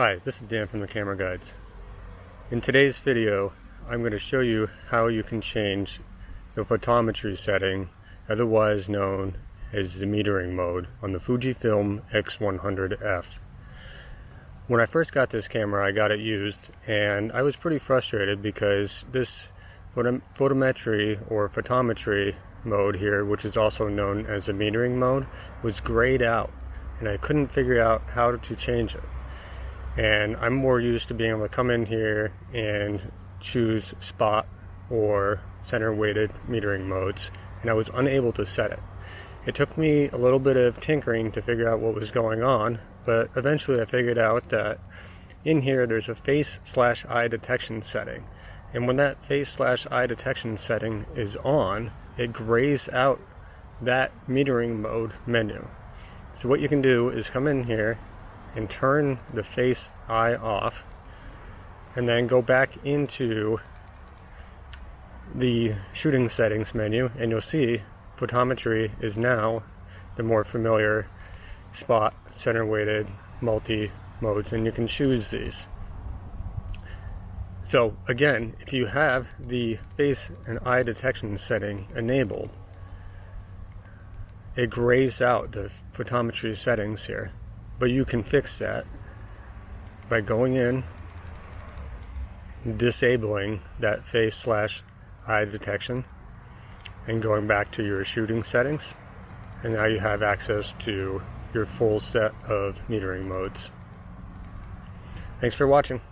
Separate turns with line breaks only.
Hi, this is Dan from the Camera Guides. In today's video, I'm going to show you how you can change the photometry setting, otherwise known as the metering mode, on the Fujifilm X100F. When I first got this camera, I got it used, and I was pretty frustrated because this photometry or photometry mode here, which is also known as the metering mode, was grayed out, and I couldn't figure out how to change it. And I'm more used to being able to come in here and choose spot or center weighted metering modes, and I was unable to set it. It took me a little bit of tinkering to figure out what was going on, but eventually I figured out that in here there's a face/eye detection setting, and when that face/eye detection setting is on, it grays out that metering mode menu. So what you can do is come in here and turn the face/eye off, and then go back into the shooting settings menu, and you'll see photometry is now the more familiar spot, center weighted, multi modes, and you can choose these. So again, if you have the face and eye detection setting enabled, it grays out the photometry settings here. But you can fix that by going in, disabling that face/eye detection, and going back to your shooting settings, and now you have access to your full set of metering modes. Thanks for watching.